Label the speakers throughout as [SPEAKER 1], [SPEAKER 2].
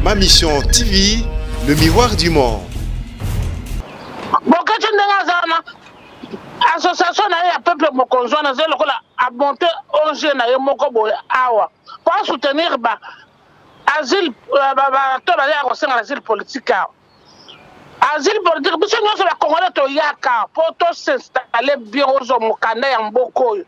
[SPEAKER 1] Ma Mission TV, le miroir du monde.
[SPEAKER 2] Association na peuple mokonzo na zelo kola a monté ONG na ye moko boye awa pour soutenir asile to ba ya kosenga asile politique asile politique biso nyonso ba congolais to yaka pour to s'installer bien ozo mokanda ya mboko oyo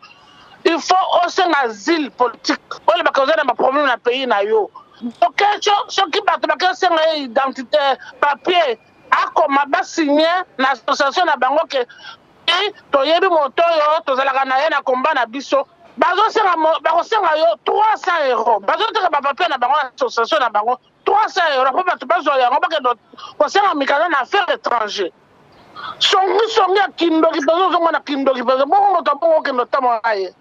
[SPEAKER 2] il faut osenga asile politique ole ba causer na problème na pays na yo donc soki bato bakosenga identité papier akoma ba signer na association na bango ke toyebi moto yo tozalaka na ye na komba na biso bakosenga yo 300 euros bazoteka bapapier na bango na association na bango 300 euros mpo bato bazwa yango bakende kosenga mikanda na affaire étranger songi ya kindoki mpenza ozonga na kindoki mpenza bongo moto abongo okende otamona ye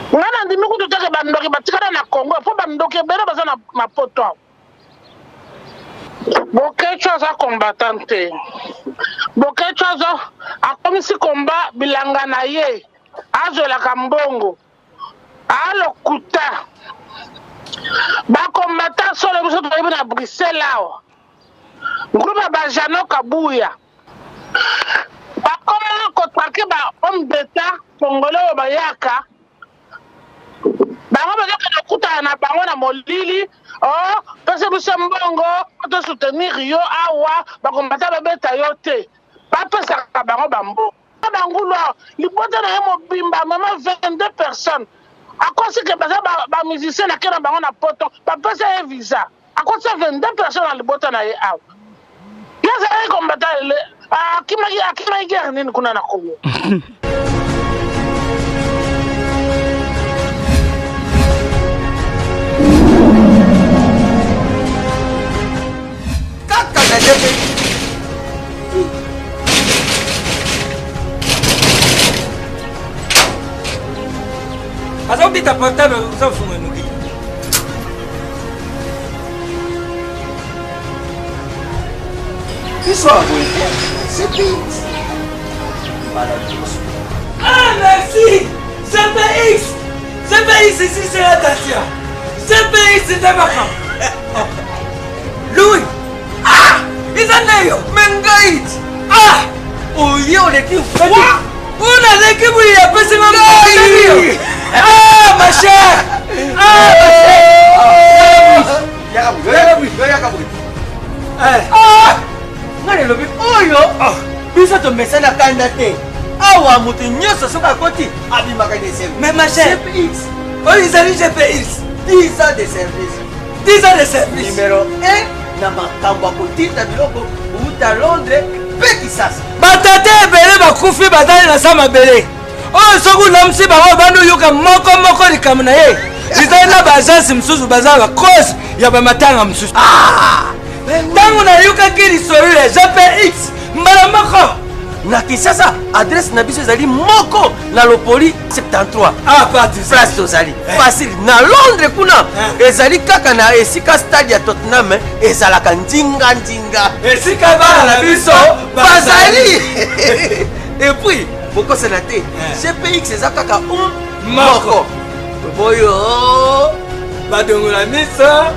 [SPEAKER 2] nga na ndimi kutu teke bandoki batikana na congo mpo bandoki ebele baza na poto awa Bokecho aza combattant te. Bokecho aza akomisi komba bilanga na ye. Azolaka mbongo. Alokuta. Ba combattant solo biso toyebi na Bruxelles awa. Groupe ba Jano Kabuya. Ba koma kotrake ba homme d'état congolais bayaka. Bango bazaka kuta na bango na molili. Oh, parce que nous mbongo pour soutenir yo awa bakombata babeta yo te papa saka bango bambo bangulo libota na mo bimba mama 22 personnes à quoi c'est que baza ba musicien na kena bango na poto papa ça visa à quoi ça 22 personnes na libota na ye awa yaza ay kombata le akima guerre nini kuna na Congo.
[SPEAKER 3] Azon dit portable ça faut me nourrir.
[SPEAKER 4] Histoire c'est vite.
[SPEAKER 3] Ah merci. CPX. CPX ici c'est la Dacia. CPX c'est un machin. Louis. Ah, ils en ont eu. Mengaït. Ah, oh yo les types. On a l'équipe où il y a pas si mal. Ah ma chère. Ah ma chère. Ah, ngale lobi oyo. Bisa to mesana kanda te. Awa mutu nyoso soka koti abimaka de service. Mais ma chère. CPX. Oh ils allaient CPX. 10 ans de service. 10 ans de service. Numéro 1 na makambo kotita biloko uta Londres pe kisasa. Batate ebele bakufi bazali na sama bele. Oh soku namsi bango bandu yuka moko likamu na ye. Bizali na bazansi msusu bazala cause ya bamatanga msusu. Ah! Tangu na yuka kiri sorule JPX mbala moko. Na kisasa adresse na biso ezali moko na Lopoli 73. Ah parti place tozali. Facile na Londres kuna ezali kaka na esika stade ya Tottenham ezalaka ndinga. Esika bana na biso bazali. Et puis pourquoi c'est la té CPX eza kaka moko. Boyo badongo la misa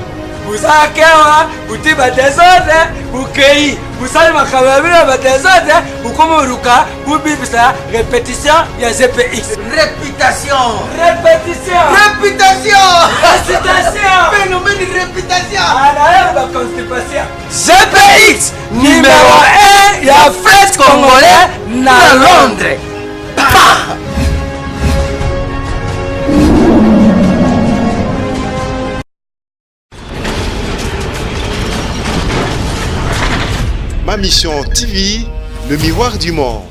[SPEAKER 3] buzakewa buti batezode bukei busali makababila batezode bukomoruka bubibisa répétition ya CPX. Réputation. Phénomène de réputation. Ah la constipation. CPX numéro 1 ya fête congolais na Londres.
[SPEAKER 1] Ma Mission TV, le miroir du monde.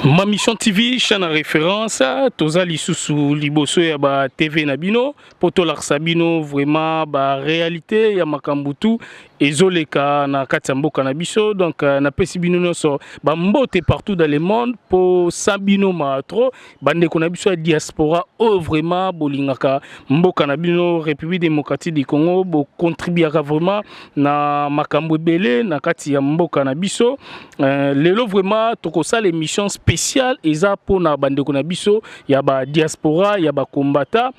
[SPEAKER 5] Ma Mission TV, chaîne référence, toza lisusu liboso ya ba TV Nabino, poto larsabino vraiment ba réalité ya makambutu ezoleka na katamboka na biso donc na pesi bino nyonso ba mbote partout dans le monde po sabino matro bande ko na biso ya diaspora o vraiment bolingaka mboka na bino République démocratique du Congo bo contribuera vraiment na makambo belé na kati ya mboka na biso lelo vraiment tokosala émission spéciale eza pona bande ko na biso ya ba diaspora ya ba combattant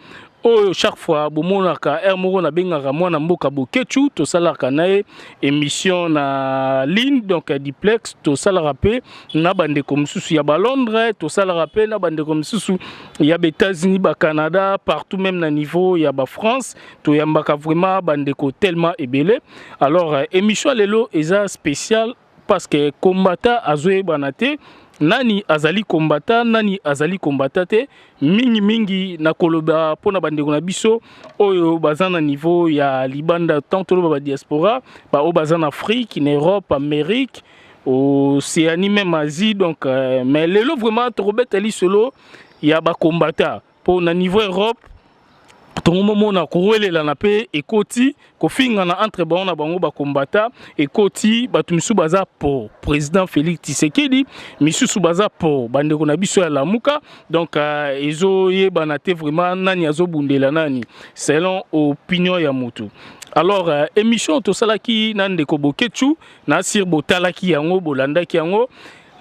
[SPEAKER 5] oyo chaque fois bomonaka air moko na bengaka mwana mboka bokechu to salaka na émission na ligne donc duplex to salaka pe na bande comme susu ya ba Londres to salaka pe na bande comme susu ya ba États-Unis ba Canada partout même na niveau ya ba France to yambaka vraiment bande ko tellement ebele. Alors émission lelo eza spécial parce que combattant azwe banate nani azali combattant nani azali combattate mingi na koloba pona bandeko na biso oyo bazana niveau ya libanda tant ba diaspora ba o bazana Afrique, en Europe, Amérique, Océanie même Asie donc mais lelo vraiment Robert Ali solo ya ba combattant pour na niveau Europe tout moment na kowelela na pe ekoti kofinga na entre ba na bango ba combattant ekoti batumisu baza pour président Félix Tshisekedi misusu baza pour bandeko na biso ya lamuka donc ezo yebana te vraiment nani azobundela nani selon opinion ya mutu. Alors émission to salaki nandeko bokechu na sir botalaki yango bolandaki yango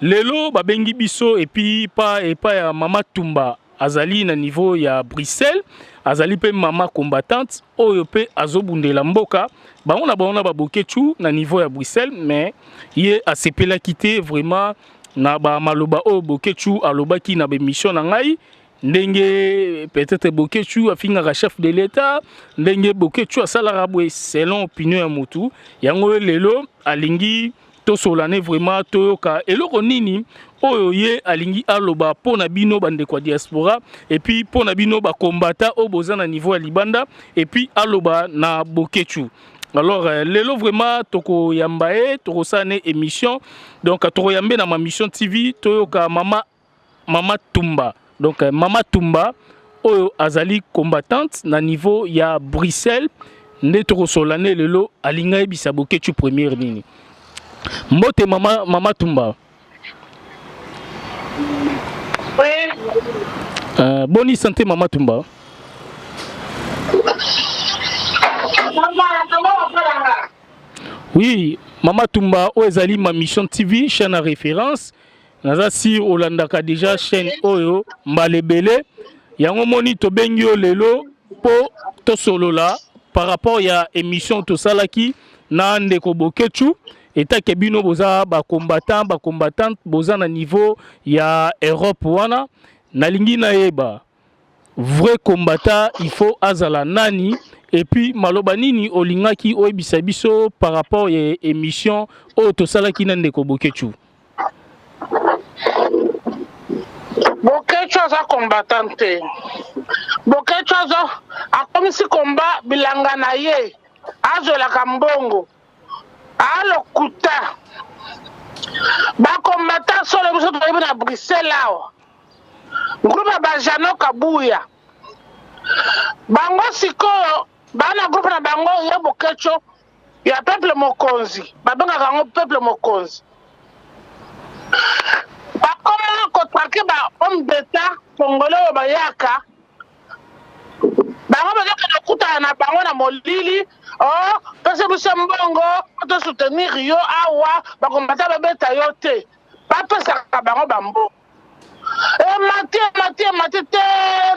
[SPEAKER 5] lelo babengi biso et puis pas ya Mama Tumba azali na niveau ya Bruxelles azali pe mama combattante oyo pe azobundela mboka bango na babokechu na niveau ya Bruxelles mais ye asepela kité vraiment na ba maloba o bokechu alobaki na be mission na ngai ndenge peut-être bokechu afinga chef de l'état ndenge bokechu asalaka bwe selon opinion ya mutu yango lelo alingi to solane vraiment toyoka eloko nini oyo ye alingi aloba pona bino bande kwa diaspora et puis pona bino ba combattant au boza na niveau ya libanda et puis aloba na bokechu. Alors lelo vraiment toko yambae toko sane émission donc toko yambe na ma mission TV toyoka mama Tumba donc Mama Tumba oyo azali combattante na niveau ya Bruxelles nde toko solane lelo alinga ebisa bokechu première nini mbote Mama Tumba.
[SPEAKER 2] Oui.
[SPEAKER 5] Bonne santé Mama Tumba. Oui, Mama Tumba Oezali ma mission TV chaîne à référence. Naza si Olandaka déjà chaîne Oyo Mbalebele. Yango moni to bengyo lelo po to solola par rapport ya émission to salaki na ndeko bokechu. Eta kebino boza ba combattant boza na niveau ya Europe wana nalingi na yeba vrai combattant il faut azala nani et puis maloba nini olingaki oyebisa biso par rapport ya émission o to salaki na ndeko bokechu.
[SPEAKER 2] Bokechu aza combattante bokechu aza akomisi combat bilanga na ye azolaka mbongo alokuta bakombata solo biso toyebi na Bruxelles awa groupe ba Jano Kabuya bango sikoyo bana groupe na bango ya bokechu ya peuple mokonzi babengaka yango peuple mokonzi bakoma kotrake ba homme d'état congolais oyo bayaka bango bazaka na kuta na bango na molili pese biso mbongo to soutenir yo awa bakombata babeta yo te bapesaka bango bambo mati te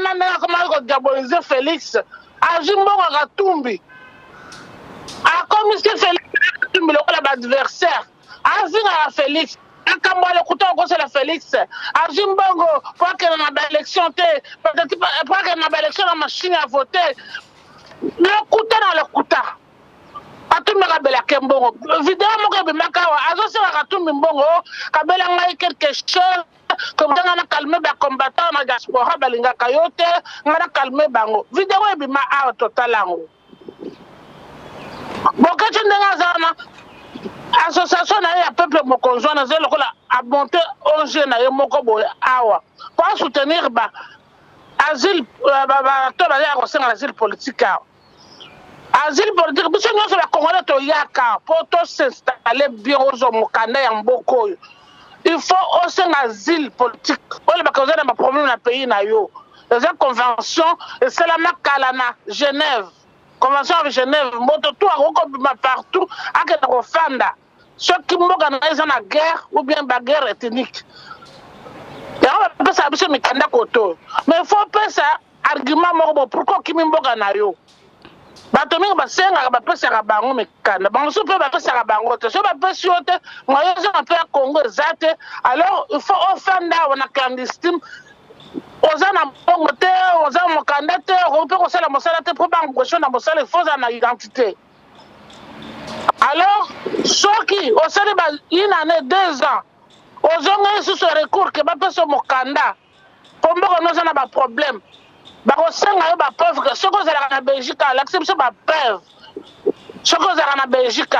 [SPEAKER 2] na ndenge akomaki kodiabolize Félix azwi mbongo ya Katumbi akomisi Félix Katumbi lokola baadversaire azinga ya Félix akambo alekuta okosela Félix azwi mbongo po akende na baélection te po akende na baélection na machine ya vote lokuta Katumbi kabelaka mbongo video moko ebimaka awa azosala Katumbi mbongo kabela ngai quelque chose comme ça na calmer ba combattant na diaspora balingaka yo te ngana calmer bango video ebima awa totalango bokechu ndenga zana association na ya peuple mokonzo na zelo kola a monter ONG na ye moko boye awa pour soutenir ba asile ba to ba ya kosenga asile politique awa asile politique biso nyonso ba congolais to yaka pour to s'installer bien ozo mokanda ya mboko. Il faut aussi un asile politique. On a causé des problèmes dans le pays. Les conventions, et c'est la Makalana, Genève. Convention de Genève, tout partout, à Fanda. Ceux qui m'organisent la guerre ou bien la guerre ethnique. Mais il faut pas ça argument moko pourquoi kimi mboka na yo bato mingi basengaka bapesaka bango mikanda bango so mpe bapesaka bango te so bapesi yo te moyo ezanga mpe ya congo eza te alors il faut ofanda awa na clandestine oza na mbongo te oza mokanda te okoki mpe kosala mosala te mpo bangwesho na mosala ifo oza na identité alors soki osali une année 2 ans ozonga lisusu recours ke bapesa mokanda mpo mboka noza na baproblème bakosenga yo bapreuve soki ozalaka na belgique alakisi biso bapreuve soki ozalaka na belgique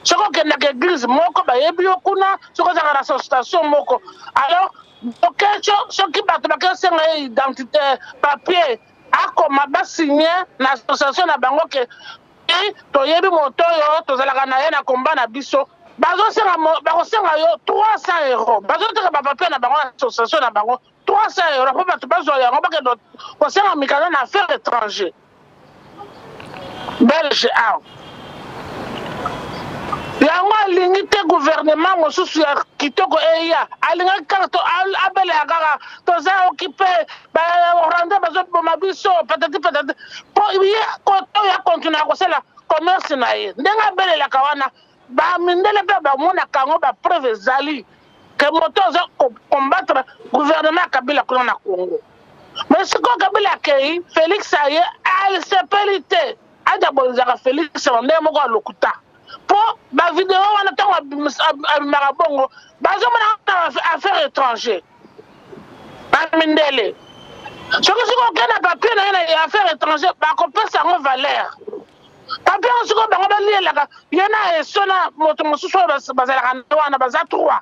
[SPEAKER 2] soki okendaka église moko bayebi yo kuna soki ozalaka na association moko alors okeco soki bato bakosenga ye identité papier akoma basigne na association na bango ke toyebi moto oyo tozalaka na ye na komba na biso bakosenga yo 300 euros bazoteka bapapier na bango na association na bango 300 euros mpo bato bazwa yango bakende kosenga mikanda na affaire étranger belge awa yango alingi te gouvernement mosusu ya kitoko eya alingaki kaka abeleka kaka toza okipe barande bazoboma biso patati patati mpo ye koto ya kontinue kosala commerce na ye ndenge abelelaka wana bamindele mpe bamonaka yango bapreuve ezali ke moto oza combattre gouvernement ya kabila kuna na congo mais sikoyo kabila akei félix aye alisepeli te ajabolizaka félix na ndenge moko alokuta mpo bavideo wana ntango abimaka bongo bazomona na affaire étranger bamindele soki sikoyo okei na papier na ye na affaire étranger bakopesa yango valeur papier yango sikoyo bango balielaka ye na eso na moto mosusu oyo bazalaka na wana baza 3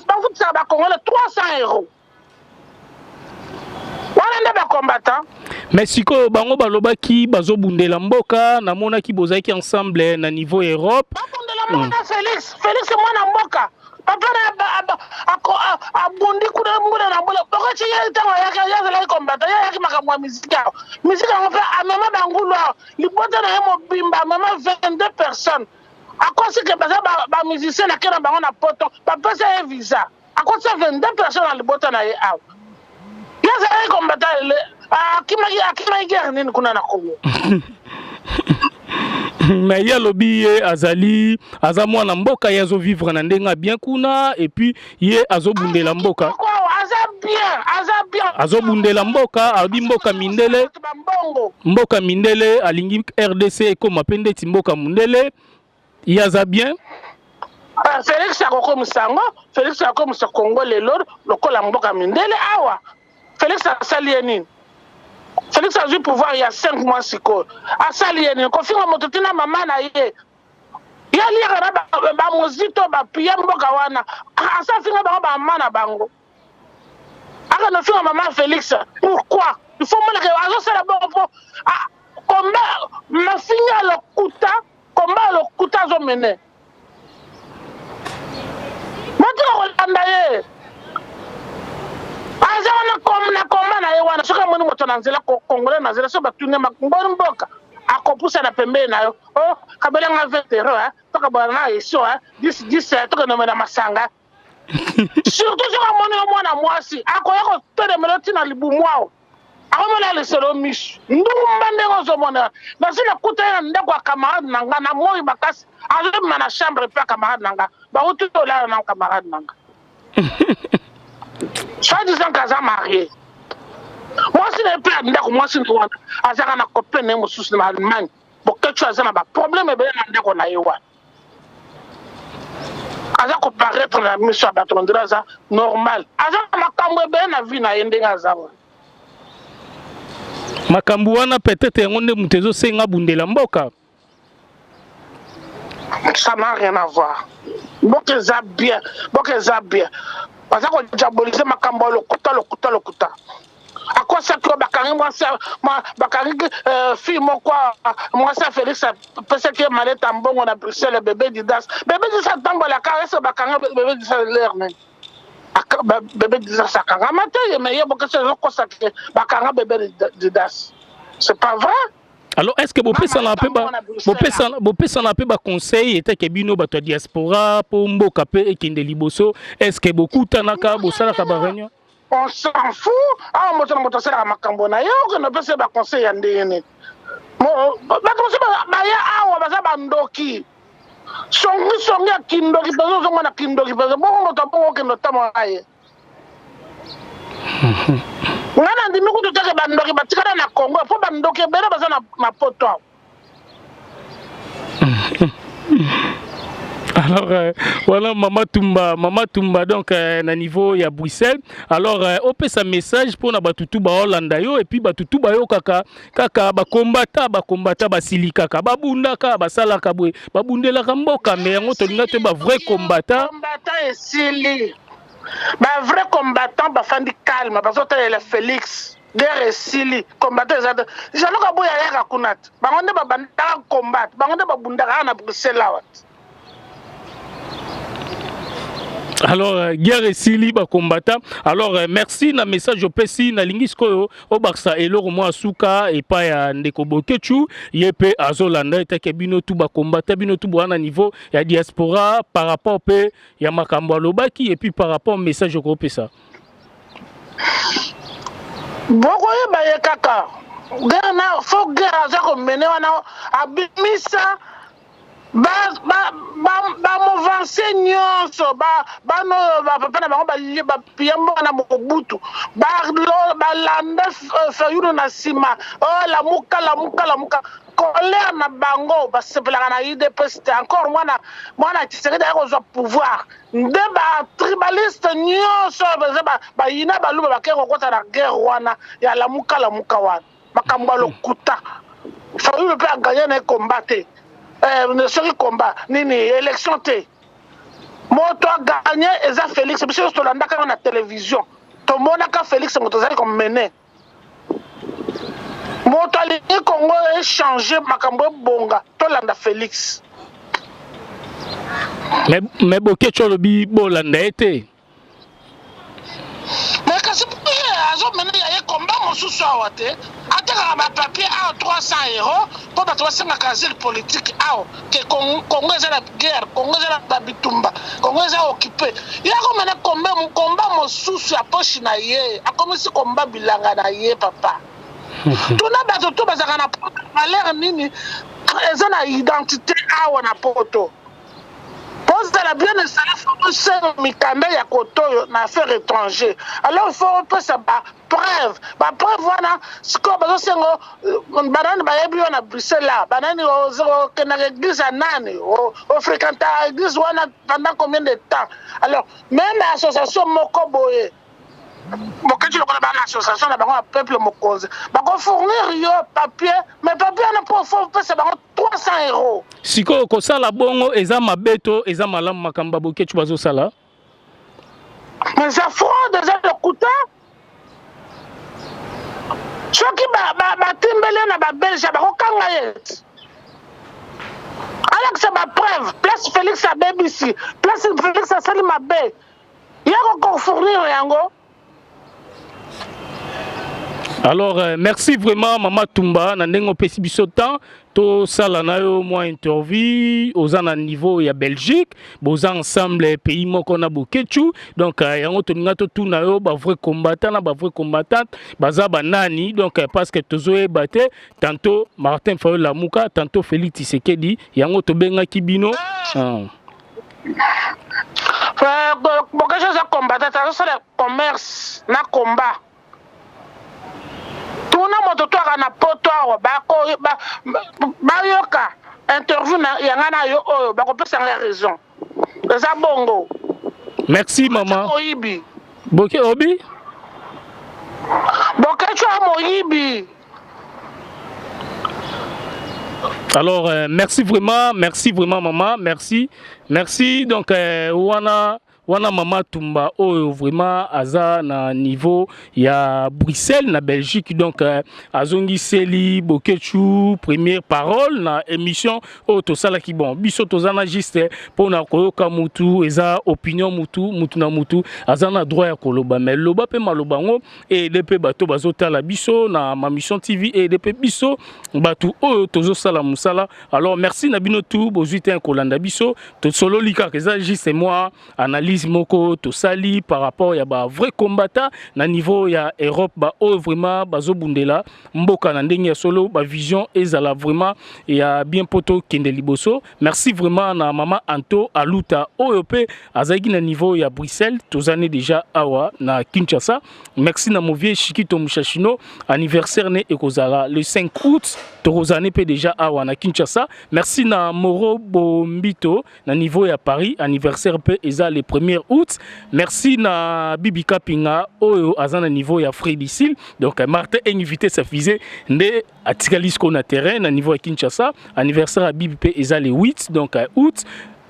[SPEAKER 2] bafutisaka bakongole 300 euros wana nde bakombatant
[SPEAKER 5] mais sikoyo bango balobaki bazobundela mboka namonaki bozalaki ensemble na niveau Europe
[SPEAKER 2] babundela mboka na Félix mwana mboka papa na abundi kuna mbuna na mbula bokochi ye ntango yazalaki combatant ye yaki makambo ya miziki yango mpe amema bangulu awo libota na ye mobimba amema 22 personnes akosike baza bamusicien na ke na bango na poto bapesa ye visa akosisa 22 personnes na libota na ye awa ye azalaki combatant akimaki guerre nini kuna na Congo
[SPEAKER 5] mais ye alobi ye aza mwana mboka ye azovivre na ndenge bien kuna et puis ye azobundela mboka azobundela mboka alobi mboka mindele alingi RDC ekoma mpe ndeti mboka mundele ye aza bien
[SPEAKER 2] Félix akokomisa yango Félix akokomisa Congo lelo lokola mboka mindele awa Félix asali ye nini Félix a eu pouvoir il y a 5 mois sikoyo asali ye nini kofinga moto tina mama na ye yaliaka na bamozito bapia mboka wana asafinga bango bamama na bango aka nofinga mama Félix pourquoi il faut monaka azosala bongo mpo komba mafinga lokuta azomene motika kolanda ye aza wana na komba na ye wana soki amoni moto na nzela congolais na nzela so batuni mboni mboka akopusa na pembeni na yo kabelanga 20 euros tokabona na eso 10 tokenomela masanga surtout soki amoni yo mwana mwasi akoya kotelemela ntina libumu awo akomela liselo misu ndumba ndenge ozomona nasi nakuta ye na ndako ya camarade na nga na moi makasi azobima na chambre mpe ya camarade na nga bauti olala na camarade na nga soi-disant kaza marié mwasi na ye mpe ya ndako mwasi na wana azaka na copain na ye mosusu na Allemagne bokecu aza na baproblème ebele na ndako na ye wana aza koparaître na miso ya bato ondire aza normal aza na makambo ebele na vie na ye ndenge aza wana
[SPEAKER 5] makambo wana peut-être yango nde moto ezosenga bundela mboka
[SPEAKER 2] ça n'a rien à voir mboka eza bien baza kodiabolize makambo lokuta akosaki oyo bakangi fille moko mwasi ya Félix apesaki ye maleta mbongo na Bruxelles bébé didas atambolaka ese bakanga bébé didas lere nini bébé didas akangama te me ye bokesi ezokosaki bakanga bébé didas c'est pas vrai.
[SPEAKER 5] Alors est-ce que bopesana pe ba conseil eteke bino bato ya diaspora po mboka pe ekende liboso est-ce que bokutanaka bosalaka ba réunion
[SPEAKER 2] on s'en fout. Ah, on moto moto sala makambo na yo, que ne peut se ba conseil ya ndene. Ba conseil ba ya awa ba za bandoki. Songi ya kindoki peso songo na kindoki peso. Bongo moto bongo ke no tamo aye. Ngana ndimi kutu take bandoki batikana na Congo, po bandoki bera baza na poto.
[SPEAKER 5] Alors, voilà, Mama Tumba, donc, na niveau ya Bruxelles. Alors, on peut sa message pour na batutu ba Hollanda yo, et puis batutu ba yo kaka ba combatta ba sili kaka, ba bunda ka, ba sala kabwe, ba bundela kamboka, mais on te linga te ba vrai combattant.
[SPEAKER 2] Combattant et sili. Ba vrai combattant, ba fandi calme, parce que le Félix. Guerre et sili, combattant les autres. J'allais ka boya ya kunat. Ba ngonde ba banda combat, ba ngonde ba bunda na Bruxelles là.
[SPEAKER 5] Alors, guerre et sili ba combattant. Alors, merci na message au PC na lingisko au baksa et loro mo asuka et pas ya ndeko bokechu yepe azolanda etake bino tu ba combattant bino tu bwana niveau ya diaspora par rapport pe ya makambo lobaki et puis par rapport message au pesa.
[SPEAKER 2] Boko ba ye kaka. Guerre na faut guerre za ko mene wana abimisa ba movanse nyonso ba no ba papa na bango ba piyambo na mobutu ba landa fayuno na sima oh la muka colère na bango ba sepelaka na UDPS encore mwana Tshisekedi ya kozwa pouvoir nde ba tribaliste nyonso ba yina baluba bakeko kota na guerre wana ya la muka wana makambo lokuta fayuno pe a gagné na combattre ne serait combat nini élection te moto a gagné eza Félix biso to landa ka na télévision to mona ka Félix moto zali comme mené moto ali Congo échanger makambo bonga to landa Félix
[SPEAKER 5] mais bokecho lobi bolanda été
[SPEAKER 2] mais kasi azo mené ya combat mosusu awate ataka ba papier à 300 € pour bato basenga asile politique ao que Congo eza la guerre Congo eza la bitumba Congo eza occupé ya ko mena combat mosusu ya poche na ye akomisi combat bilanga na ye papa tuna bato to bazaka na valeur nini eza na identité ao na poto pose la bien installé faut mikanda ya kotoyo na affaire étranger alors il faut pas ça preuve wana siko bazo sengo banani bayebi na Bruxelles là banani o kena église nani o fréquenter église wana pendant combien de temps alors même association moko boye mokeji lokola ba association na bango peuple mokonzi bako fournir yo papier mais papier na pour faut pesa bango 300 €.
[SPEAKER 5] Siko ko sala bongo eza mabeto eza malamu makamba bokechu bazo sala
[SPEAKER 2] mais ça fraude eza le couteau soki ba timbele na ba belge bako kanga yet Alex ba preuve place Félix a BBC place Félix a sali mabe yako ko fournir yango.
[SPEAKER 5] Alors, merci vraiment, Mama Tumba. Nandengo pesi biso temps. To sala na yo moi interview aux an niveau ya Belgique, boza ensemble pays moko na bokechu. Donc yango to ninga to tuna yo ba vrai combattant na ba vrai combattante, baza banani. Donc parce que tozoe baté tantôt Martin Fayulu Lamuka, tantôt Félix Tshisekedi, yango to benga kibino.
[SPEAKER 2] Bokechu za combattant, ça le commerce na combat. Tuna moto to na poto bako ba yoka interview na yangana yo oyo bako pesa la raison eza bongo.
[SPEAKER 5] Merci maman
[SPEAKER 2] Oyibi
[SPEAKER 5] boke obi
[SPEAKER 2] bokecho moyibi.
[SPEAKER 5] Alors merci vraiment maman, merci donc wana Mama Tumba oyo vraiment aza na niveau ya Bruxelles na Belgique. Donc azongi seli bokechu première parole na émission o to sala ki bon biso tozana juste pona koyoka mutu eza opinion mutu na mutu azana droit ya koloba mais loba pe maloba ngo et depuis bato bazotala biso na ma mission TV et depuis biso batu oyo tozo sala musala. Alors merci na bino tout bozuite en kolanda biso to solo lika eza juste moi analyse analyse moko to sali par rapport ya ba vrai combattant na niveau ya Europe ba o vraiment bazobundela mboka na ndenge ya solo ba vision ezala vraiment ya bien poto kende liboso. Merci vraiment na mama Anto Aluta OEP azaki na niveau ya Bruxelles tozane déjà awa na Kinshasa. Merci na Movie Shikito Mushashino anniversaire ne ekozala le 5 août tozane pe déjà awa na Kinshasa. Merci na Moro Bombito na niveau ya Paris anniversaire pe eza le 1er août. Merci na Bibi Kapinga oyo azana niveau ya Fredicil. Donc Martin invité sa fusée nde atikalisko na terrain na niveau ya Kinshasa anniversaire à Bibi pe eza le 8 donc août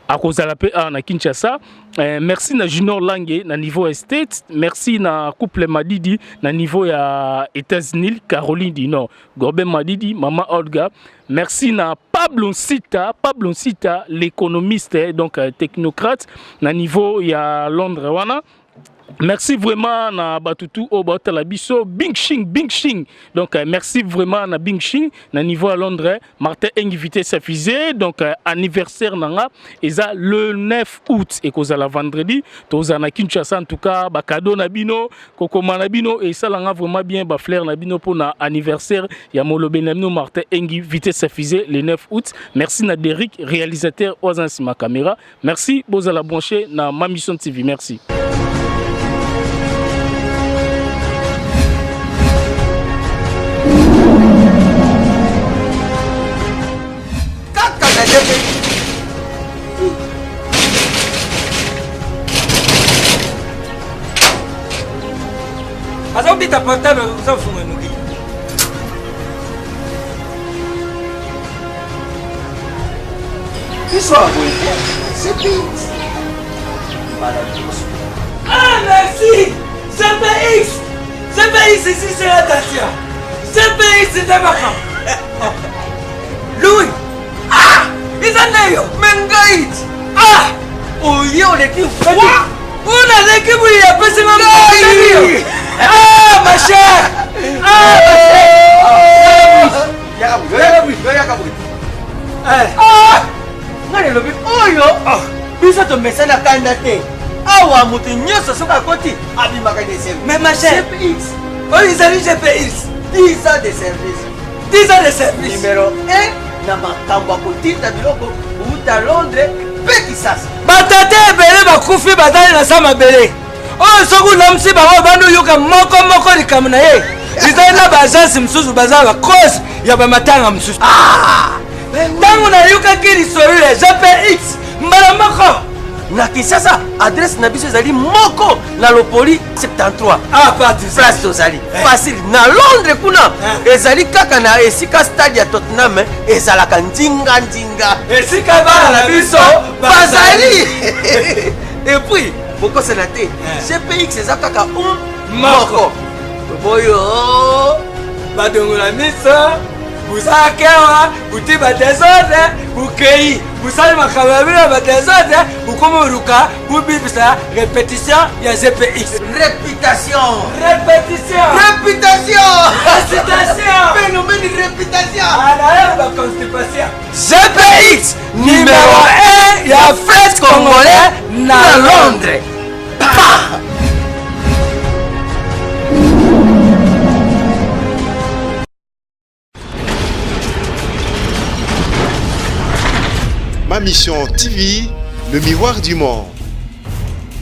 [SPEAKER 5] à cause de la paix na Kinshasa. Merci na Junior Lange na niveau Estate. Merci na couple Madidi na niveau ya États-Unis Caroline du Nord. Gorbin Madidi, Mama Olga. Merci na Pablo Sita l'économiste donc technocrate na niveau ya Londres wana. Merci vraiment na Batutu au Batalabiso Bing Shing. Donc merci vraiment na Bing Shing na niveau à Londres. Martin invité sa fusée donc anniversaire nanga eza le 9 août et cause la vendredi toza na Kinshasa en tout cas ba cadeau na bino kokoma na bino et ça langa vraiment bien ba fleur na bino pour na anniversaire ya Molobe na bino Martin invité sa fusée le 9 août. Merci na Derrick réalisateur Oazansi ma caméra. Merci bozala branché na Mamisson TV. Merci.
[SPEAKER 3] Azon dit ta portable, vous en foutez nous.
[SPEAKER 4] Qui soit c'est Pete.
[SPEAKER 3] Ah merci. CPX ici c'est la Tatia. CPX c'est un machin. Louis. Ah, ils en ont eu. Mengaït. Ah, oh yo les types. On a l'équipe où il y a pas ce moment. Ah ma chère. Ah ngane lobi oyo biso to mesana kanda te awa mutu nyoso soka koti abimaka de service. Mais ma chère CPX oyo izali GPX 10 ans de service. 10 ans de service numéro 1 na makambo kotinda biloko uta Londres pe Kisasa. Batate ebele bakufi bazali na sama bele oyo soki namsi bango bando yoka moko likambo na ye izali na baagence mosusu bazala bacause ya bamatanga mosusu. Ntango nayokaki lisolo ya GPX mbala moko na Kinshasa adresse na biso ezali moko na Lopoli 73 place tozali facile na Londres kuna ezali kaka na esika stade ya Tottenham ezalaka ndinga esika bana na biso bazali et puis bokosela te GPX eza kaka moko boyo badongola miso buzakewa buti batezode bukei busali makababila batezode bukomoruka bubibisa répétition ya GPX. Réputation phénomène réputation alors la constipation. GPX numéro 1 ya fête congolais na Londres.
[SPEAKER 1] Ma mission TV, le miroir du monde.